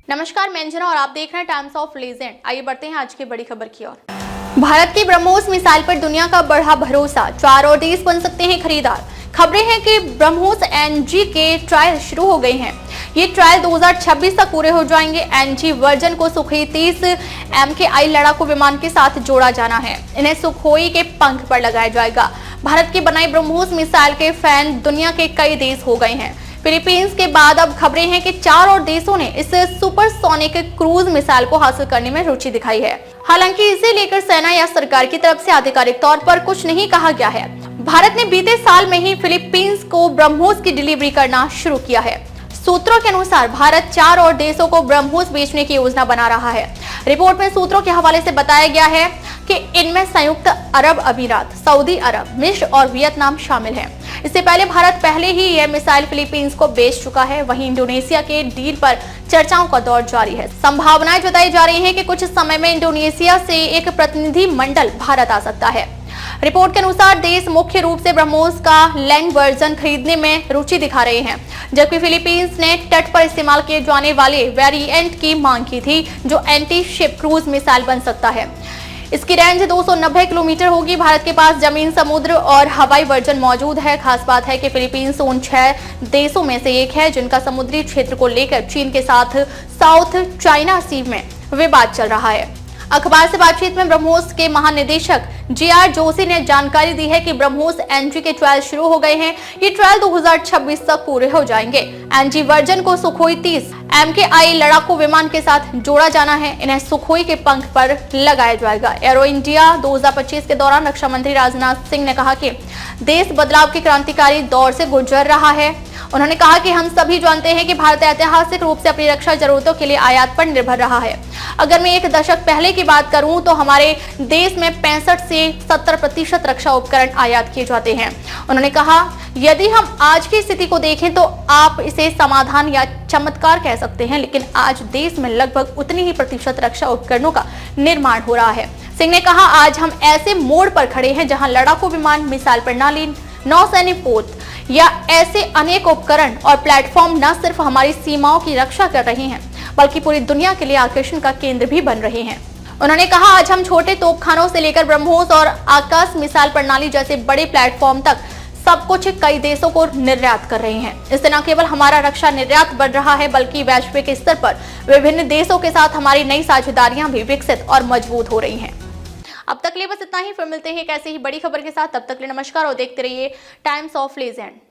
नमस्कार, मैं अंजना और आप देख रहे हैं टाइम्स ऑफ लेजेंड। आइए बढ़ते हैं आज की बड़ी खबर की ओर। भारत की ब्रह्मोस मिसाइल पर दुनिया का बढ़ा भरोसा, 4 और देश बन सकते हैं खरीदार। खबरें हैं कि ब्रह्मोस एनजी के ट्रायल शुरू हो गए हैं। ये ट्रायल 2026 तक पूरे हो जाएंगे। एनजी वर्जन को सुखोई 30 MKI लड़ाकू विमान के साथ जोड़ा जाना है। इन्हें सुखोई के पंख पर लगाया जाएगा। भारत की बनाई ब्रह्मोस मिसाइल के फैन दुनिया के कई देश हो गए हैं। फिलीपींस के बाद अब खबरें हैं कि 4 और देशों ने इस सुपरसोनिक क्रूज मिसाइल को हासिल करने में रुचि दिखाई है। हालांकि इसे लेकर सेना या सरकार की तरफ से आधिकारिक तौर पर कुछ नहीं कहा गया है। भारत ने बीते साल में ही फिलीपींस को ब्रह्मोस की डिलीवरी करना शुरू किया है। सूत्रों के अनुसार भारत 4 और देशों को ब्रह्मोस बेचने की योजना बना रहा है। रिपोर्ट में सूत्रों के हवाले से बताया गया है कि इनमें संयुक्त अरब अमीरात, सऊदी अरब, मिस्र और वियतनाम शामिल हैं। इससे पहले भारत पहले ही यह मिसाइल फिलीपींस को बेच चुका है। वहीं इंडोनेशिया के डील पर चर्चाओं का दौर जारी है। संभावनाएं जताई जा रही हैं कि कुछ समय में इंडोनेशिया से एक प्रतिनिधि मंडल भारत आ सकता है। रिपोर्ट के अनुसार देश मुख्य रूप से ब्रह्मोस का लैंड वर्जन खरीदने में रुचि दिखा रहे हैं, जबकि फिलीपींस ने तट पर इस्तेमाल किए जाने वाले वेरिएंट की मांग की थी, जो एंटी शिप क्रूज मिसाइल बन सकता है। इसकी रेंज 290 किलोमीटर होगी। भारत के पास जमीन, समुद्र और हवाई वर्जन मौजूद है। खास बात है कि फिलीपींस उन 6 देशों में से एक है जिनका समुद्री क्षेत्र को लेकर चीन के साथ साउथ चाइना सी में विवाद चल रहा है। अखबार से बातचीत में ब्रह्मोस के महानिदेशक JR जोशी ने जानकारी दी है कि ब्रह्मोस एनजी के ट्रायल शुरू हो गए हैं। ये ट्रायल 2026 तक पूरे हो जाएंगे। एनजी वर्जन को सुखोई 30 MKI लड़ाकू विमान के साथ जोड़ा जाना है। इन्हें सुखोई के पंख पर लगाया जाएगा। एरो इंडिया 2025 के दौरान रक्षा मंत्री राजनाथ सिंह ने कहा कि देश बदलाव के क्रांतिकारी दौर से गुजर रहा है। उन्होंने कहा कि हम सभी जानते हैं कि भारत ऐतिहासिक रूप से अपनी रक्षा जरूरतों के लिए आयात पर निर्भर रहा है। अगर मैं एक दशक पहले की बात करूं तो हमारे देश में 65 से 70% रक्षा उपकरण आयात किए जाते हैं। उन्होंने कहा, यदि हम आज की स्थिति को देखें तो आप इसे समाधान या चमत्कार कह सकते हैं, लेकिन आज देश में लगभग उतनी ही प्रतिशत रक्षा उपकरणों का निर्माण हो रहा है। सिंह ने कहा, आज हम ऐसे मोड़ पर खड़े हैं जहां लड़ाकू विमान, मिसाइल प्रणाली, नौसैनिक पोत या ऐसे अनेक उपकरण और प्लेटफॉर्म न सिर्फ हमारी सीमाओं की रक्षा कर रहे हैं, बल्कि पूरी दुनिया के लिए आकर्षण का केंद्र भी बन रहे हैं। उन्होंने कहा, आज हम छोटे तोपखानों से लेकर ब्रह्मोस और आकाश मिसाइल प्रणाली जैसे बड़े प्लेटफॉर्म तक सब कुछ कई देशों को निर्यात कर रहे हैं। इससे न केवल हमारा रक्षा निर्यात बढ़ रहा है, बल्कि वैश्विक स्तर पर विभिन्न देशों के साथ हमारी नई साझेदारियां भी विकसित और मजबूत हो रही हैं। अब तक लिए बस इतना ही। फिर मिलते हैं एक ऐसी ही बड़ी खबर के साथ। तब तक के लिए नमस्कार और देखते रहिए टाइम्स ऑफ लेजेंड।